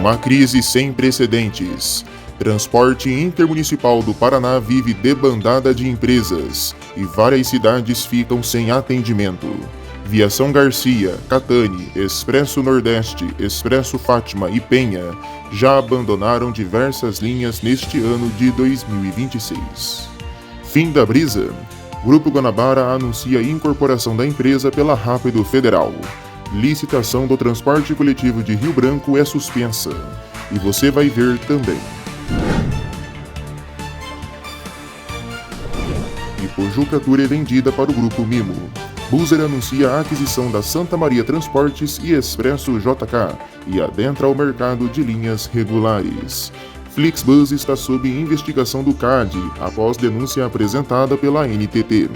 Uma crise sem precedentes. Transporte intermunicipal do Paraná vive debandada de empresas e várias cidades ficam sem atendimento. Viação Garcia, Catani, Expresso Nordeste, Expresso Fátima e Penha já abandonaram diversas linhas neste ano de 2026. Fim da brisa? Grupo Guanabara anuncia a incorporação da empresa pela Rápido Federal. Licitação do transporte coletivo de Rio Branco é suspensa. E você vai ver também. Ipojuca Tour é vendida para o Grupo Mimo. Buser anuncia a aquisição da Santa Maria Transportes e Expresso JK e adentra o mercado de linhas regulares. Flixbus está sob investigação do CAD após denúncia apresentada pela NTT.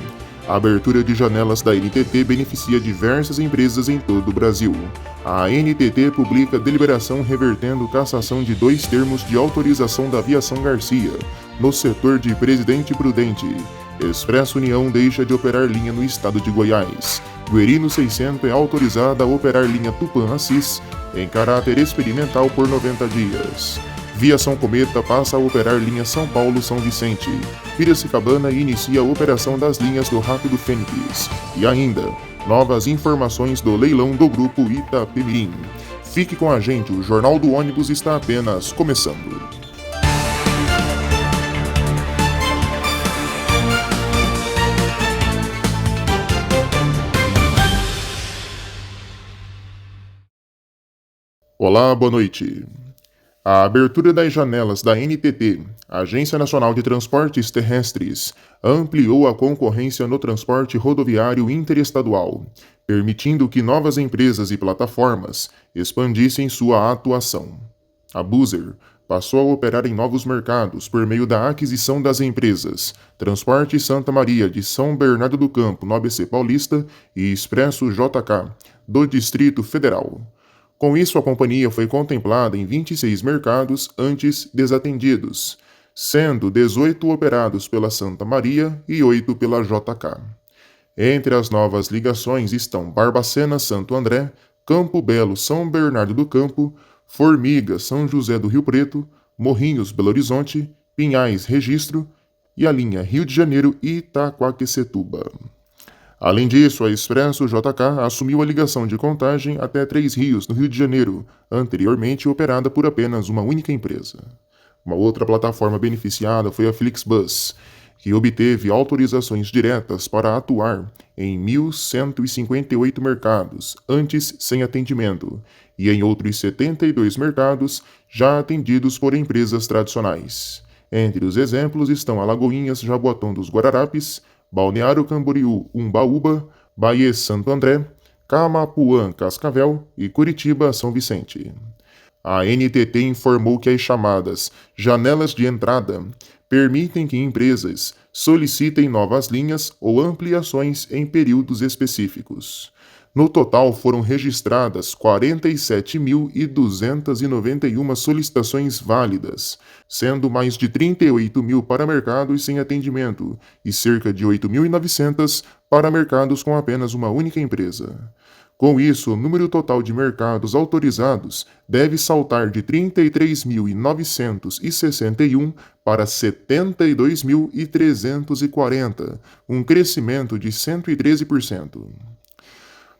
A abertura de janelas da NTT beneficia diversas empresas em todo o Brasil. A NTT publica deliberação revertendo cassação de 2 termos de autorização da Viação Garcia, no setor de Presidente Prudente. Expresso União deixa de operar linha no estado de Goiás. Guerino 600 é autorizada a operar linha Tupã-Assis em caráter experimental por 90 dias. Viação Cometa passa a operar linha São Paulo-São Vicente. Piracicabana inicia a operação das linhas do Rápido Fênix. E ainda, novas informações do leilão do Grupo Itapemirim. Fique com a gente, o Jornal do Ônibus está apenas começando. Olá, boa noite. A abertura das janelas da NTT, Agência Nacional de Transportes Terrestres, ampliou a concorrência no transporte rodoviário interestadual, permitindo que novas empresas e plataformas expandissem sua atuação. A Buser passou a operar em novos mercados por meio da aquisição das empresas Transporte Santa Maria de São Bernardo do Campo, no ABC Paulista, e Expresso JK, do Distrito Federal. Com isso, a companhia foi contemplada em 26 mercados antes desatendidos, sendo 18 operados pela Santa Maria e 8 pela JK. Entre as novas ligações estão Barbacena Santo André, Campo Belo São Bernardo do Campo, Formiga São José do Rio Preto, Morrinhos Belo Horizonte, Pinhais Registro e a linha Rio de Janeiro Itaquaquecetuba. Além disso, a Expresso JK assumiu a ligação de Contagem até Três Rios, no Rio de Janeiro, anteriormente operada por apenas uma única empresa. Uma outra plataforma beneficiada foi a Flixbus, que obteve autorizações diretas para atuar em 1.158 mercados, antes sem atendimento, e em outros 72 mercados já atendidos por empresas tradicionais. Entre os exemplos estão Alagoinhas, Jaboatão dos Guararapes, Balneário Camboriú, Umbaúba, Bahia Santo André, Camapuã Cascavel e Curitiba São Vicente. A NTT informou que as chamadas janelas de entrada permitem que empresas solicitem novas linhas ou ampliações em períodos específicos. No total, foram registradas 47.291 solicitações válidas, sendo mais de 38 mil para mercados sem atendimento e cerca de 8.900 para mercados com apenas uma única empresa. Com isso, o número total de mercados autorizados deve saltar de 33.961 para 72.340, um crescimento de 113%.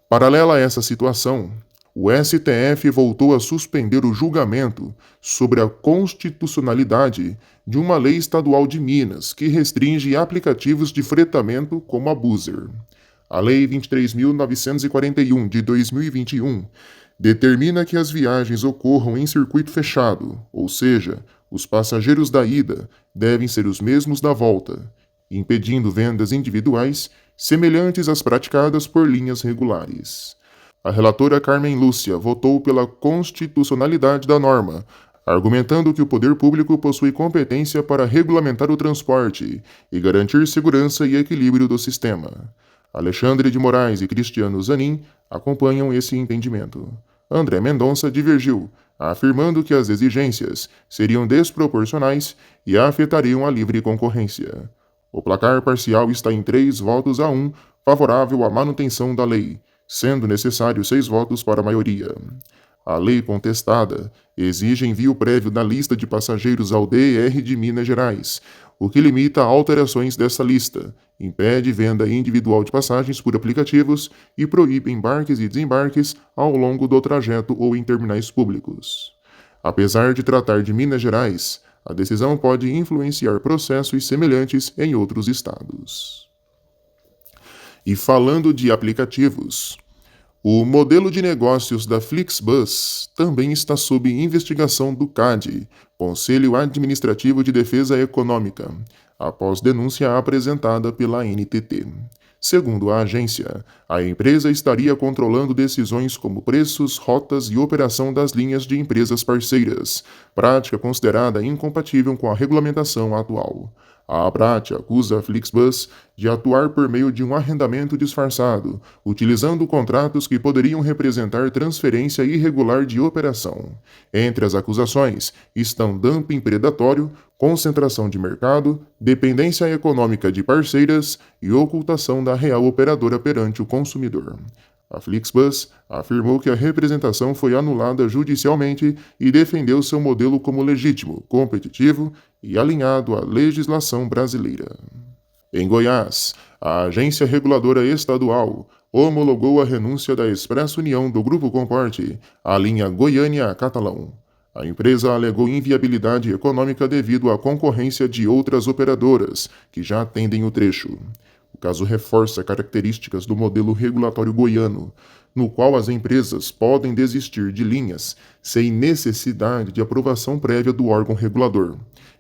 Paralela a essa situação, o STF voltou a suspender o julgamento sobre a constitucionalidade de uma lei estadual de Minas que restringe aplicativos de fretamento como a Buser. A Lei 23.941 de 2021 determina que as viagens ocorram em circuito fechado, ou seja, os passageiros da ida devem ser os mesmos da volta, impedindo vendas individuais semelhantes às praticadas por linhas regulares. A relatora Carmen Lúcia votou pela constitucionalidade da norma, argumentando que o poder público possui competência para regulamentar o transporte e garantir segurança e equilíbrio do sistema. Alexandre de Moraes e Cristiano Zanin acompanham esse entendimento. André Mendonça divergiu, afirmando que as exigências seriam desproporcionais e afetariam a livre concorrência. O placar parcial está em 3-1 favorável à manutenção da lei, sendo necessário 6 votos para a maioria. A lei contestada exige envio prévio da lista de passageiros ao DER de Minas Gerais, o que limita alterações dessa lista, impede venda individual de passagens por aplicativos e proíbe embarques e desembarques ao longo do trajeto ou em terminais públicos. Apesar de tratar de Minas Gerais, a decisão pode influenciar processos semelhantes em outros estados. E falando de aplicativos, o modelo de negócios da Flixbus também está sob investigação do CAD, Conselho Administrativo de Defesa Econômica, após denúncia apresentada pela NTT. Segundo a agência, a empresa estaria controlando decisões como preços, rotas e operação das linhas de empresas parceiras, prática considerada incompatível com a regulamentação atual. A prática acusa a Flixbus de atuar por meio de um arrendamento disfarçado, utilizando contratos que poderiam representar transferência irregular de operação. Entre as acusações estão dumping predatório, concentração de mercado, dependência econômica de parceiras e ocultação da real operadora perante o consumidor. A Flixbus afirmou que a representação foi anulada judicialmente e defendeu seu modelo como legítimo, competitivo e alinhado à legislação brasileira. Em Goiás, a Agência Reguladora Estadual homologou a renúncia da Expressa União do Grupo Comporte à linha Goiânia-Catalão. A empresa alegou inviabilidade econômica devido à concorrência de outras operadoras que já atendem o trecho. O caso reforça características do modelo regulatório goiano, no qual as empresas podem desistir de linhas sem necessidade de aprovação prévia do órgão regulador.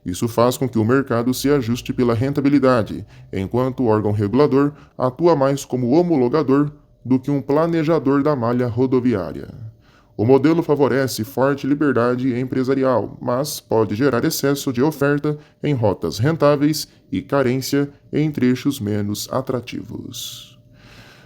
Isso faz com que o mercado se ajuste pela rentabilidade, enquanto o órgão regulador atua mais como homologador do que um planejador da malha rodoviária. O modelo favorece forte liberdade empresarial, mas pode gerar excesso de oferta em rotas rentáveis e carência em trechos menos atrativos.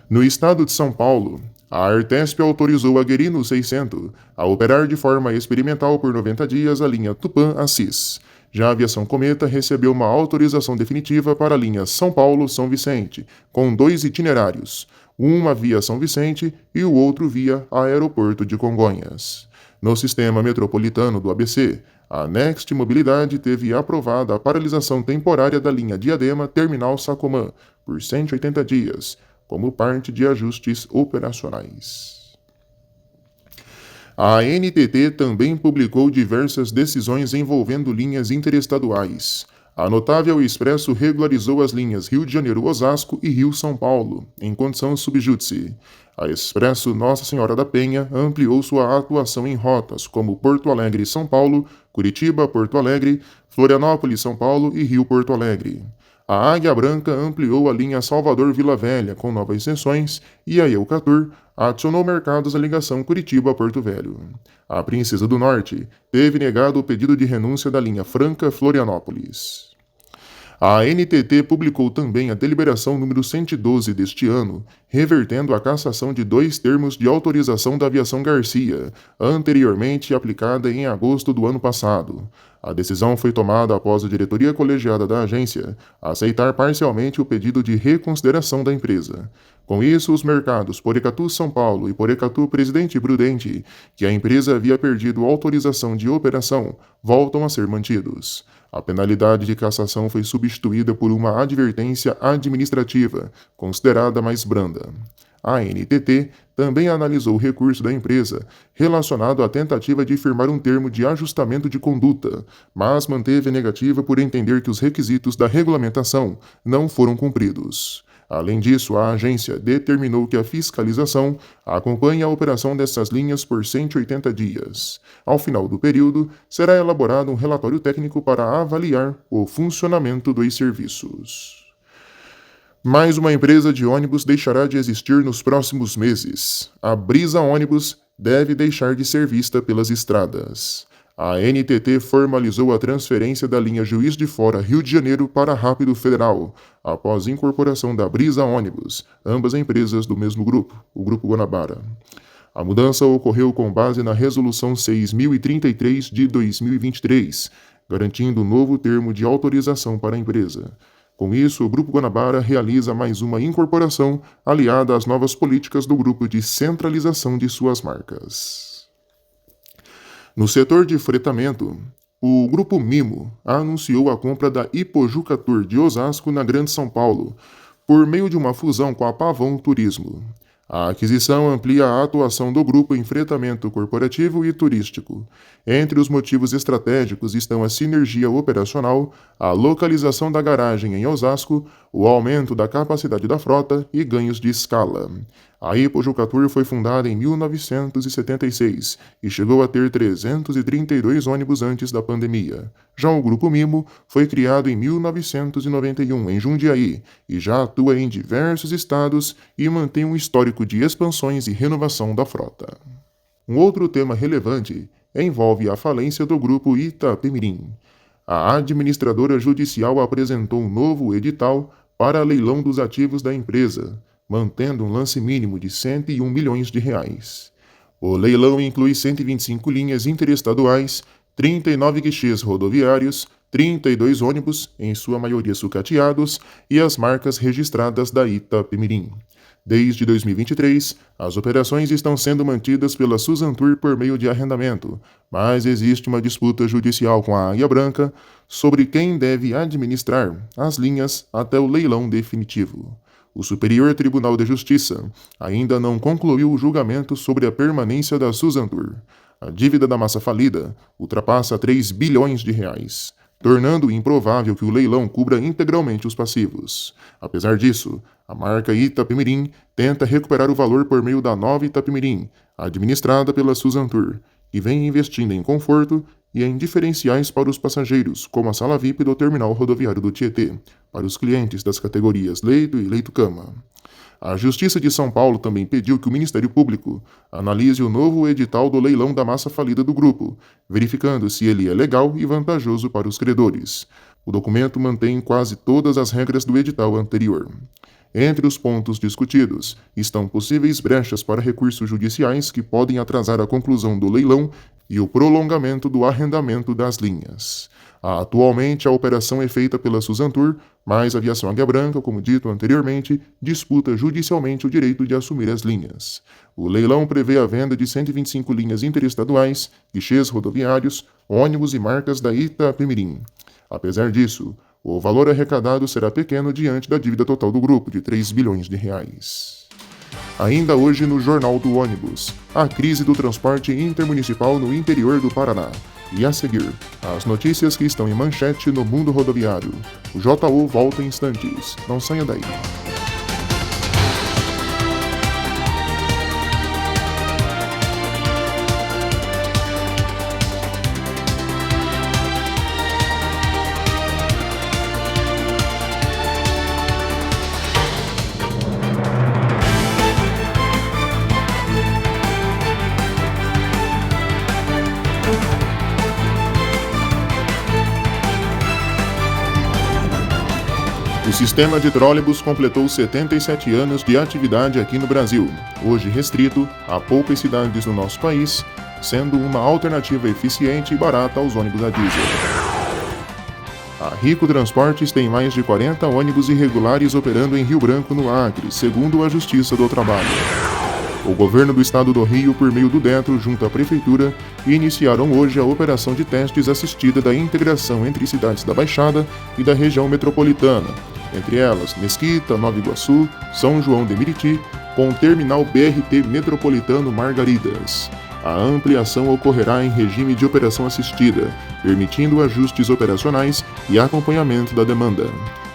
No estado de São Paulo, a Artesp autorizou a Guerino 600 a operar de forma experimental por 90 dias a linha Tupã-Assis. Já a Aviação Cometa recebeu uma autorização definitiva para a linha São Paulo-São Vicente, com 2 itinerários, uma via São Vicente e o outro via Aeroporto de Congonhas. No sistema metropolitano do ABC, a Next Mobilidade teve aprovada a paralisação temporária da linha Diadema Terminal Sacomã por 180 dias, como parte de ajustes operacionais. A ANTT também publicou diversas decisões envolvendo linhas interestaduais. A Notável Expresso regularizou as linhas Rio de Janeiro-Osasco e Rio-São Paulo, em condição subjúdice. A Expresso Nossa Senhora da Penha ampliou sua atuação em rotas como Porto Alegre-São Paulo, Curitiba-Porto Alegre, Florianópolis-São Paulo e Rio-Porto Alegre. A Águia Branca ampliou a linha Salvador-Vila Velha com novas seções e a Eucatur adicionou mercados à ligação Curitiba-Porto Velho. A Princesa do Norte teve negado o pedido de renúncia da linha Franca-Florianópolis. A ANTT publicou também a deliberação número 112 deste ano, revertendo a cassação de 2 termos de autorização da Aviação Garcia, anteriormente aplicada em agosto do ano passado. A decisão foi tomada após a diretoria colegiada da agência aceitar parcialmente o pedido de reconsideração da empresa. Com isso, os mercados Porecatu São Paulo e Porecatu Presidente Prudente, que a empresa havia perdido autorização de operação, voltam a ser mantidos. A penalidade de cassação foi substituída por uma advertência administrativa, considerada mais branda. A ANTT também analisou o recurso da empresa relacionado à tentativa de firmar um termo de ajustamento de conduta, mas manteve a negativa por entender que os requisitos da regulamentação não foram cumpridos. Além disso, a agência determinou que a fiscalização acompanhe a operação dessas linhas por 180 dias. Ao final do período, será elaborado um relatório técnico para avaliar o funcionamento dos serviços. Mais uma empresa de ônibus deixará de existir nos próximos meses. A Brisa Ônibus deve deixar de ser vista pelas estradas. A NTT formalizou a transferência da linha Juiz de Fora Rio de Janeiro para Rápido Federal, após incorporação da Brisa Ônibus, ambas empresas do mesmo grupo, o Grupo Guanabara. A mudança ocorreu com base na Resolução 6033 de 2023, garantindo um novo termo de autorização para a empresa. Com isso, o Grupo Guanabara realiza mais uma incorporação aliada às novas políticas do grupo de centralização de suas marcas. No setor de fretamento, o Grupo Mimo anunciou a compra da Hipojucatur de Osasco na Grande São Paulo, por meio de uma fusão com a Pavão Turismo. A aquisição amplia a atuação do grupo em fretamento corporativo e turístico. Entre os motivos estratégicos estão a sinergia operacional, a localização da garagem em Osasco, o aumento da capacidade da frota e ganhos de escala. A Hipojucatur foi fundada em 1976 e chegou a ter 332 ônibus antes da pandemia. Já o Grupo Mimo foi criado em 1991 em Jundiaí e já atua em diversos estados e mantém um histórico de expansões e renovação da frota. Um outro tema relevante envolve a falência do Grupo Itapemirim. A administradora judicial apresentou um novo edital para leilão dos ativos da empresa, mantendo um lance mínimo de R$ 101 milhões. O leilão inclui 125 linhas interestaduais, 39 guichês rodoviários, 32 ônibus, em sua maioria sucateados, e as marcas registradas da Itapemirim. Desde 2023, as operações estão sendo mantidas pela Suzantur por meio de arrendamento, mas existe uma disputa judicial com a Águia Branca sobre quem deve administrar as linhas até o leilão definitivo. O Superior Tribunal de Justiça ainda não concluiu o julgamento sobre a permanência da Suzantur. A dívida da massa falida ultrapassa 3 bilhões de reais, tornando improvável que o leilão cubra integralmente os passivos. Apesar disso, a marca Itapemirim tenta recuperar o valor por meio da nova Itapemirim, administrada pela Suzantur, que vem investindo em conforto e em diferenciais para os passageiros, como a sala VIP do terminal rodoviário do Tietê, para os clientes das categorias leito e leito-cama. A Justiça de São Paulo também pediu que o Ministério Público analise o novo edital do leilão da massa falida do grupo, verificando se ele é legal e vantajoso para os credores. O documento mantém quase todas as regras do edital anterior. Entre os pontos discutidos estão possíveis brechas para recursos judiciais que podem atrasar a conclusão do leilão e o prolongamento do arrendamento das linhas. Atualmente, a operação é feita pela Suzantur, mas a Aviação Águia Branca, como dito anteriormente, disputa judicialmente o direito de assumir as linhas. O leilão prevê a venda de 125 linhas interestaduais, guichês rodoviários, ônibus e marcas da Itapemirim. Apesar disso, o valor arrecadado será pequeno diante da dívida total do grupo, de 3 bilhões de reais. Ainda hoje no Jornal do Ônibus, a crise do transporte intermunicipal no interior do Paraná. E a seguir, as notícias que estão em manchete no mundo rodoviário. O JU volta em instantes. Não saia daí. O sistema de trólebus completou 77 anos de atividade aqui no Brasil, hoje restrito a poucas cidades no nosso país, sendo uma alternativa eficiente e barata aos ônibus a diesel. A Rico Transportes tem mais de 40 ônibus irregulares operando em Rio Branco, no Acre, segundo a Justiça do Trabalho. O governo do estado do Rio, por meio do DETRO, junto à prefeitura, iniciaram hoje a operação de testes assistida da integração entre cidades da Baixada e da região metropolitana, entre elas Mesquita, Nova Iguaçu, São João de Meriti, com o terminal BRT metropolitano Margaridas. A ampliação ocorrerá em regime de operação assistida, permitindo ajustes operacionais e acompanhamento da demanda.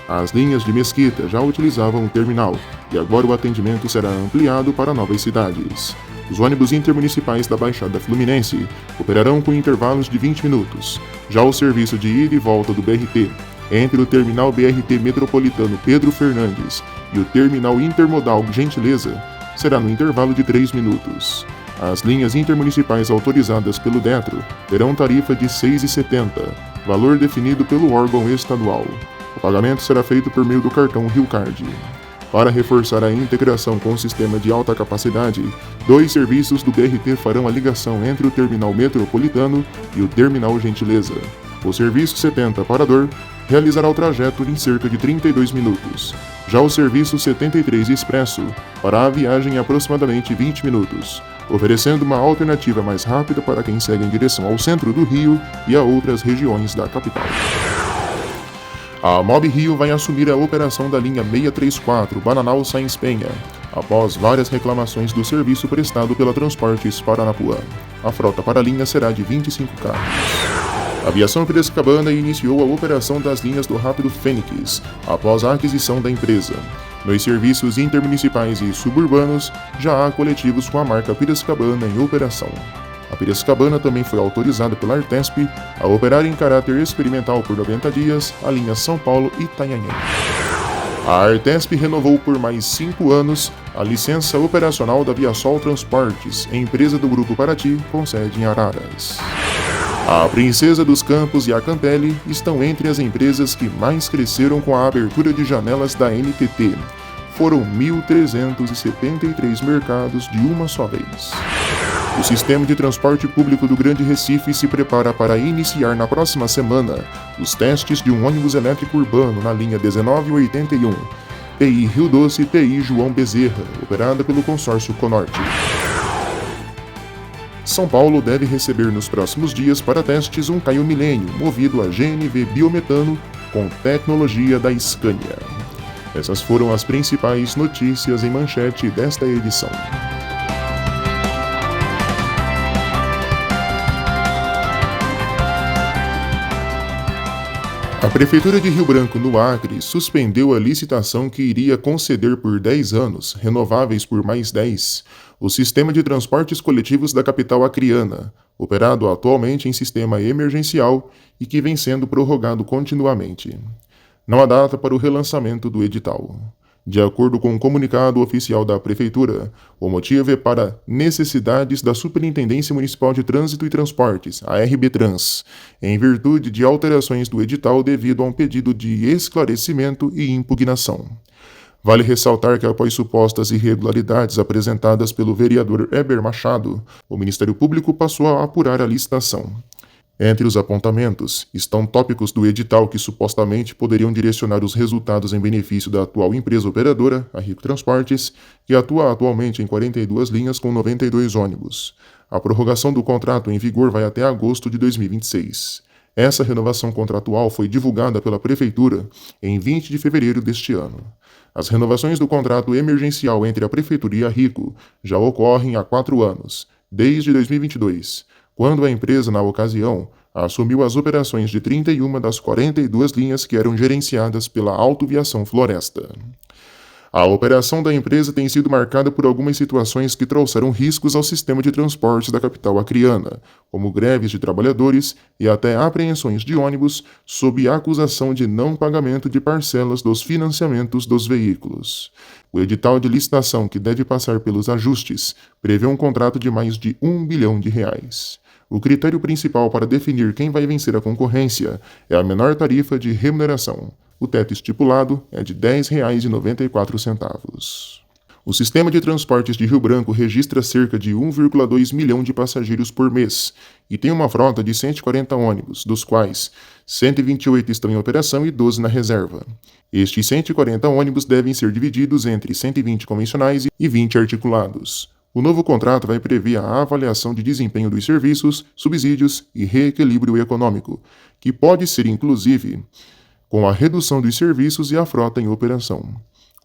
As linhas de Mesquita já utilizavam o terminal, e agora o atendimento será ampliado para novas cidades. Os ônibus intermunicipais da Baixada Fluminense operarão com intervalos de 20 minutos. Já o serviço de ida e volta do BRT, entre o terminal BRT metropolitano Pedro Fernandes e o terminal intermodal Gentileza, será no intervalo de 3 minutos. As linhas intermunicipais autorizadas pelo DETRO terão tarifa de R$ 6,70, valor definido pelo órgão estadual. O pagamento será feito por meio do cartão RioCard. Para reforçar a integração com o sistema de alta capacidade, 2 serviços do BRT farão a ligação entre o terminal metropolitano e o terminal Gentileza. O serviço 70 Parador realizará o trajeto em cerca de 32 minutos. Já o serviço 73 Expresso fará a viagem em aproximadamente 20 minutos, oferecendo uma alternativa mais rápida para quem segue em direção ao centro do Rio e a outras regiões da capital. A Mob Rio vai assumir a operação da linha 634 Bananal Sáenz Penha, após várias reclamações do serviço prestado pela Transportes Paranapuã. A frota para a linha será de 25 carros. A Aviação Piracicabana iniciou a operação das linhas do Rápido Fênix, após a aquisição da empresa. Nos serviços intermunicipais e suburbanos, já há coletivos com a marca Piracicabana em operação. A Piracicabana também foi autorizada pela Artesp a operar em caráter experimental por 90 dias a linha São Paulo-Itanhaém. A Artesp renovou por mais 5 anos a licença operacional da Viasol Transportes, empresa do Grupo Paraty, com sede em Araras. A Princesa dos Campos e a Campelli estão entre as empresas que mais cresceram com a abertura de janelas da NTT. Foram 1.373 mercados de uma só vez. O Sistema de Transporte Público do Grande Recife se prepara para iniciar na próxima semana os testes de um ônibus elétrico urbano na linha 1981, TI Rio Doce TI João Bezerra, operada pelo consórcio Conorte. São Paulo deve receber nos próximos dias para testes um Caio Milênio movido a GNV biometano com tecnologia da Scania. Essas foram as principais notícias em manchete desta edição. A Prefeitura de Rio Branco, no Acre, suspendeu a licitação que iria conceder por 10 anos, renováveis por mais 10, o sistema de transportes coletivos da capital acreana, operado atualmente em sistema emergencial e que vem sendo prorrogado continuamente. Não há data para o relançamento do edital. De acordo com um comunicado oficial da Prefeitura, o motivo é para necessidades da Superintendência Municipal de Trânsito e Transportes, a RBTrans, em virtude de alterações do edital devido a um pedido de esclarecimento e impugnação. Vale ressaltar que, após supostas irregularidades apresentadas pelo vereador Heber Machado, o Ministério Público passou a apurar a licitação. Entre os apontamentos estão tópicos do edital que supostamente poderiam direcionar os resultados em benefício da atual empresa operadora, a Rico Transportes, que atua atualmente em 42 linhas com 92 ônibus. A prorrogação do contrato em vigor vai até agosto de 2026. Essa renovação contratual foi divulgada pela Prefeitura em 20 de fevereiro deste ano. As renovações do contrato emergencial entre a Prefeitura e a Rico já ocorrem há 4 anos, desde 2022. Quando a empresa, na ocasião, assumiu as operações de 31 das 42 linhas que eram gerenciadas pela Autoviação Floresta. A operação da empresa tem sido marcada por algumas situações que trouxeram riscos ao sistema de transportes da capital acreana, como greves de trabalhadores e até apreensões de ônibus, sob a acusação de não pagamento de parcelas dos financiamentos dos veículos. O edital de licitação, que deve passar pelos ajustes, prevê um contrato de mais de R$1 bilhão. O critério principal para definir quem vai vencer a concorrência é a menor tarifa de remuneração. O teto estipulado é de R$ 10,94. O sistema de transportes de Rio Branco registra cerca de 1,2 milhão de passageiros por mês e tem uma frota de 140 ônibus, dos quais 128 estão em operação e 12 na reserva. Estes 140 ônibus devem ser divididos entre 120 convencionais e 20 articulados. O novo contrato vai prever a avaliação de desempenho dos serviços, subsídios e reequilíbrio econômico, que pode ser, inclusive, com a redução dos serviços e a frota em operação.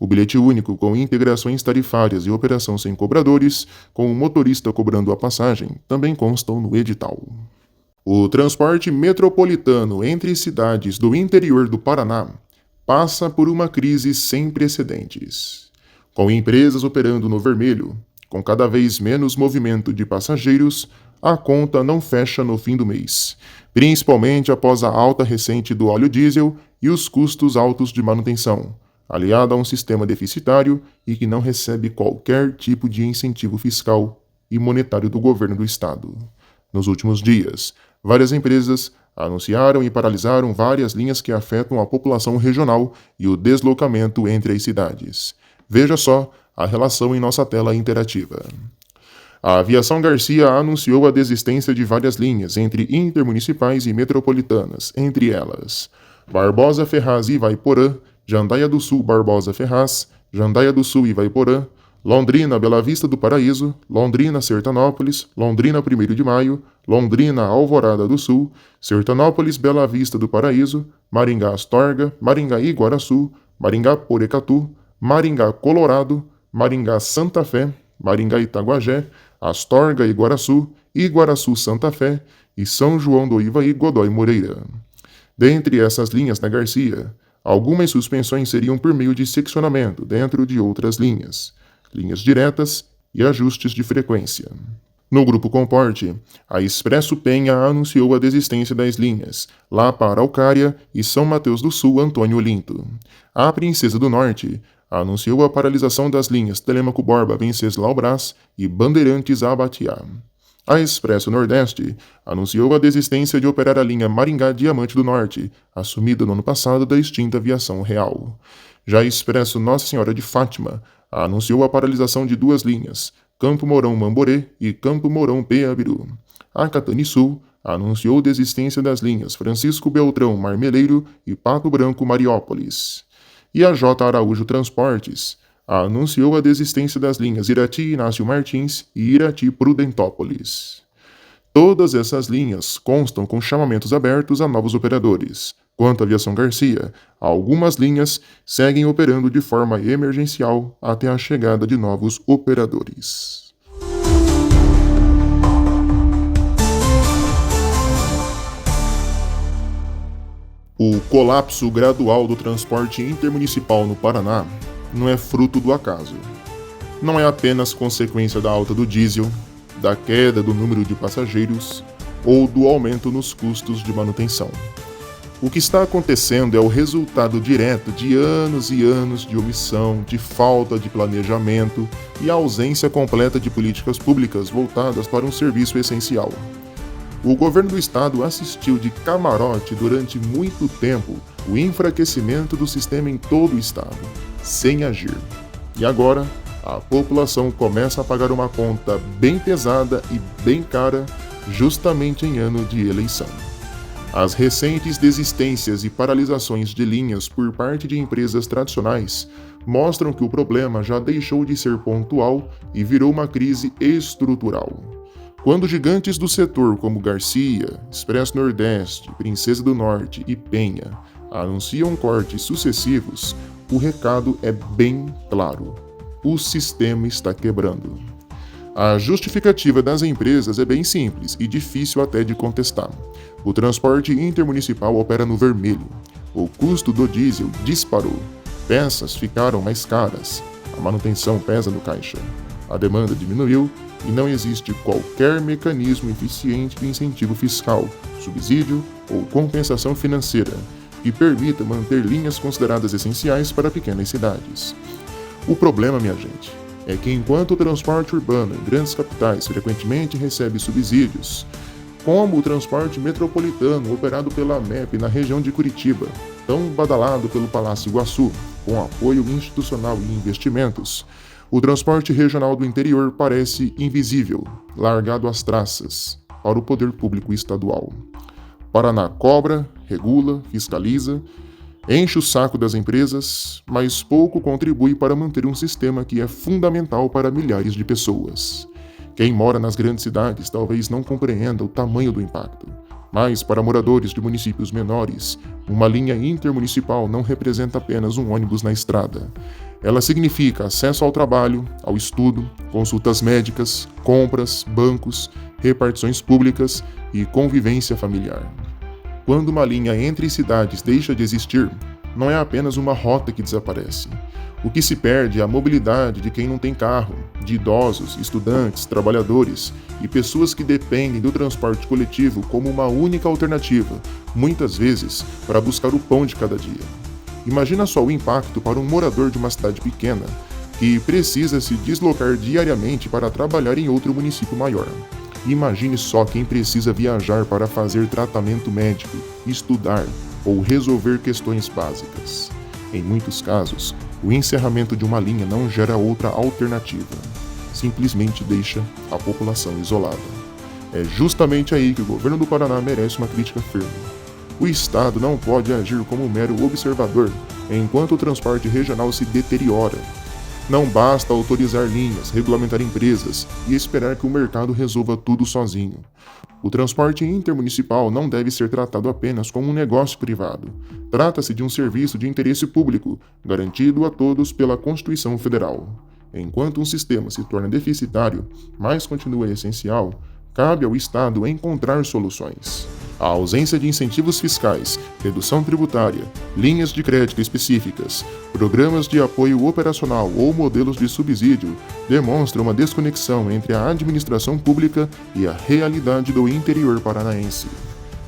O bilhete único com integrações tarifárias e operação sem cobradores, com o motorista cobrando a passagem, também constam no edital. O transporte metropolitano entre cidades do interior do Paraná passa por uma crise sem precedentes. Com empresas operando no vermelho, com cada vez menos movimento de passageiros, a conta não fecha no fim do mês, principalmente após a alta recente do óleo diesel e os custos altos de manutenção, aliada a um sistema deficitário e que não recebe qualquer tipo de incentivo fiscal e monetário do governo do estado. Nos últimos dias, várias empresas anunciaram e paralisaram várias linhas que afetam a população regional e o deslocamento entre as cidades. Veja só a relação em nossa tela interativa. A Aviação Garcia anunciou a desistência de várias linhas entre intermunicipais e metropolitanas, entre elas Barbosa Ferraz e Ivaiporã, Jandaia do Sul Barbosa Ferraz, Jandaia do Sul Ivaiporã, Londrina Bela Vista do Paraíso, Londrina Sertanópolis, Londrina 1º de Maio, Londrina Alvorada do Sul, Sertanópolis Bela Vista do Paraíso, Maringá Astorga, Maringá Iguaraçu, Maringá Porecatu, Maringá Colorado, Maringá Santa Fé, Maringá Itaguajé, Astorga Iguaraçu, Iguaraçu Santa Fé e São João do Ivaí Godoy Moreira. Dentre essas linhas na Garcia, algumas suspensões seriam por meio de seccionamento dentro de outras linhas diretas e ajustes de frequência. No Grupo Comporte, a Expresso Penha anunciou a desistência das linhas lá para Araucária e São Mateus do Sul Antônio Olinto. A Princesa do Norte anunciou a paralisação das linhas Telêmaco Borba Venceslau Brás e Bandeirantes Abatiá. A Expresso Nordeste anunciou a desistência de operar a linha Maringá Diamante do Norte, assumida no ano passado da extinta Aviação Real. Já a Expresso Nossa Senhora de Fátima anunciou a paralisação de duas linhas, Campo Mourão-Mamborê e Campo Mourão-Peabiru. A Catani-Sul anunciou desistência das linhas Francisco Beltrão-Marmeleiro e Pato Branco-Mariópolis. E a J. Araújo Transportes anunciou a desistência das linhas Irati-Inácio Martins e Irati-Prudentópolis. Todas essas linhas constam com chamamentos abertos a novos operadores. Quanto à Aviação Garcia, algumas linhas seguem operando de forma emergencial até a chegada de novos operadores. O colapso gradual do transporte intermunicipal no Paraná não é fruto do acaso. Não é apenas consequência da alta do diesel, da queda do número de passageiros ou do aumento nos custos de manutenção. O que está acontecendo é o resultado direto de anos e anos de omissão, de falta de planejamento e ausência completa de políticas públicas voltadas para um serviço essencial. O governo do estado assistiu de camarote durante muito tempo o enfraquecimento do sistema em todo o estado, sem agir. E agora, a população começa a pagar uma conta bem pesada e bem cara, justamente em ano de eleição. As recentes desistências e paralisações de linhas por parte de empresas tradicionais mostram que o problema já deixou de ser pontual e virou uma crise estrutural. Quando gigantes do setor como Garcia, Expresso Nordeste, Princesa do Norte e Penha anunciam cortes sucessivos, o recado é bem claro: o sistema está quebrando. A justificativa das empresas é bem simples e difícil até de contestar. O transporte intermunicipal opera no vermelho. O custo do diesel disparou. Peças ficaram mais caras. A manutenção pesa no caixa. A demanda diminuiu e não existe qualquer mecanismo eficiente de incentivo fiscal, subsídio ou compensação financeira que permita manter linhas consideradas essenciais para pequenas cidades. O problema, minha gente, é que enquanto o transporte urbano em grandes capitais frequentemente recebe subsídios, como o transporte metropolitano operado pela MEP na região de Curitiba, tão badalado pelo Palácio Iguaçu, com apoio institucional e investimentos, o transporte regional do interior parece invisível, largado às traças, para o poder público estadual. Paraná cobra, regula, fiscaliza, enche o saco das empresas, mas pouco contribui para manter um sistema que é fundamental para milhares de pessoas. Quem mora nas grandes cidades talvez não compreenda o tamanho do impacto, mas para moradores de municípios menores, uma linha intermunicipal não representa apenas um ônibus na estrada. Ela significa acesso ao trabalho, ao estudo, consultas médicas, compras, bancos, repartições públicas e convivência familiar. Quando uma linha entre cidades deixa de existir, não é apenas uma rota que desaparece. O que se perde é a mobilidade de quem não tem carro, de idosos, estudantes, trabalhadores e pessoas que dependem do transporte coletivo como uma única alternativa, muitas vezes para buscar o pão de cada dia. Imagina só o impacto para um morador de uma cidade pequena que precisa se deslocar diariamente para trabalhar em outro município maior. Imagine só quem precisa viajar para fazer tratamento médico, estudar ou resolver questões básicas. Em muitos casos, o encerramento de uma linha não gera outra alternativa. simplesmente deixa a população isolada. É justamente aí que o governo do Paraná merece uma crítica firme. O Estado não pode agir como um mero observador enquanto o transporte regional se deteriora. Não basta autorizar linhas, regulamentar empresas e esperar que o mercado resolva tudo sozinho. O transporte intermunicipal não deve ser tratado apenas como um negócio privado. Trata-se de um serviço de interesse público, garantido a todos pela Constituição Federal. Enquanto um sistema se torna deficitário, mas continua essencial, cabe ao Estado encontrar soluções. A ausência de incentivos fiscais, redução tributária, linhas de crédito específicas, programas de apoio operacional ou modelos de subsídio demonstra uma desconexão entre a administração pública e a realidade do interior paranaense.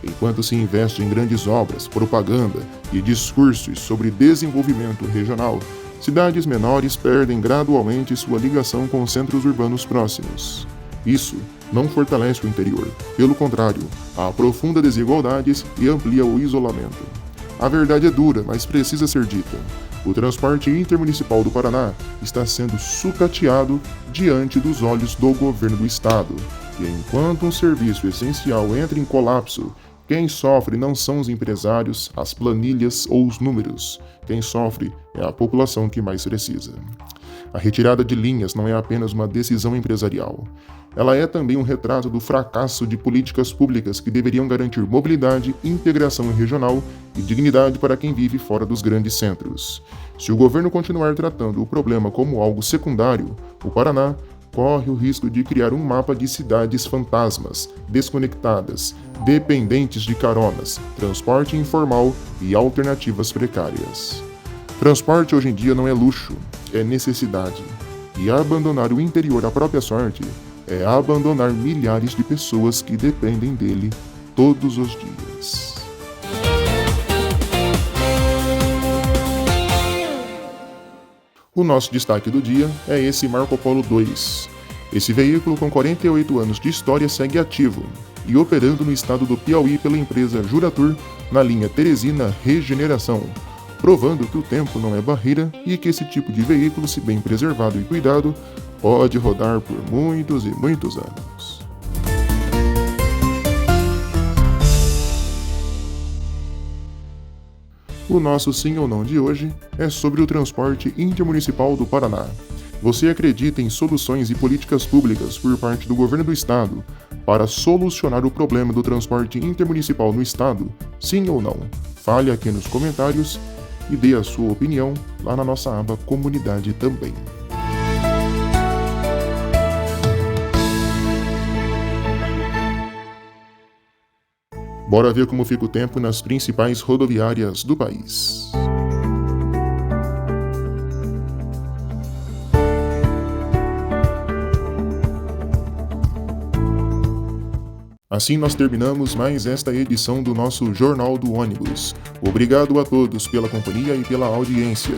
Enquanto se investe em grandes obras, propaganda e discursos sobre desenvolvimento regional, cidades menores perdem gradualmente sua ligação com centros urbanos próximos. Isso não fortalece o interior, pelo contrário, aprofunda desigualdades e amplia o isolamento. A verdade é dura, mas precisa ser dita. O transporte intermunicipal do Paraná está sendo sucateado diante dos olhos do governo do estado, e enquanto um serviço essencial entra em colapso, quem sofre não são os empresários, as planilhas ou os números. Quem sofre é a população que mais precisa. A retirada de linhas não é apenas uma decisão empresarial. Ela é também um retrato do fracasso de políticas públicas que deveriam garantir mobilidade, integração regional e dignidade para quem vive fora dos grandes centros. Se o governo continuar tratando o problema como algo secundário, o Paraná corre o risco de criar um mapa de cidades fantasmas, desconectadas, dependentes de caronas, transporte informal e alternativas precárias. Transporte hoje em dia não é luxo, é necessidade. E abandonar o interior à própria sorte é abandonar milhares de pessoas que dependem dele todos os dias. O nosso destaque do dia é esse Marco Polo 2. Esse veículo com 48 anos de história segue ativo e operando no estado do Piauí pela empresa Juratur na linha Teresina Regeneração, provando que o tempo não é barreira e que esse tipo de veículo, se bem preservado e cuidado, pode rodar por muitos e muitos anos. O nosso sim ou não de hoje é sobre o transporte intermunicipal do Paraná. Você acredita em soluções e políticas públicas por parte do governo do estado para solucionar o problema do transporte intermunicipal no estado? Sim ou não? Fale aqui nos comentários e dê a sua opinião lá na nossa aba Comunidade também. Bora ver como fica o tempo nas principais rodoviárias do país. Assim nós terminamos mais esta edição do nosso Jornal do Ônibus. Obrigado a todos pela companhia e pela audiência.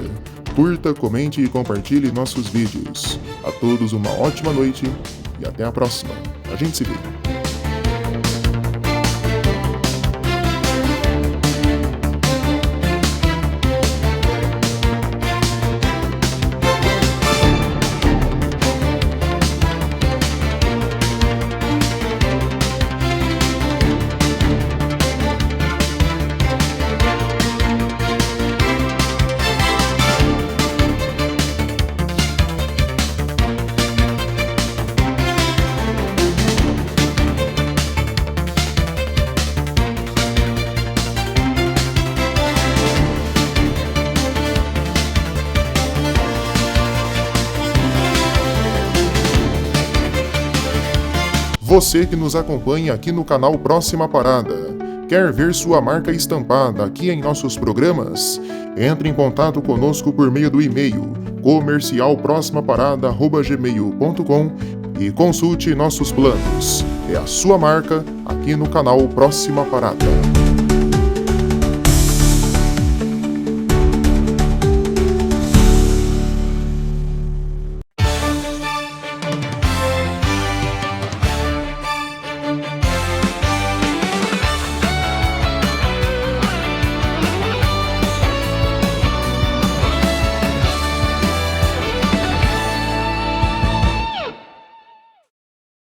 Curta, comente e compartilhe nossos vídeos. A todos uma ótima noite e até a próxima. A gente se vê. Você que nos acompanha aqui no canal Próxima Parada, quer ver sua marca estampada aqui em nossos programas? Entre em contato conosco por meio do e-mail comercialproximaparada@gmail.com e consulte nossos planos. É a sua marca aqui no canal Próxima Parada.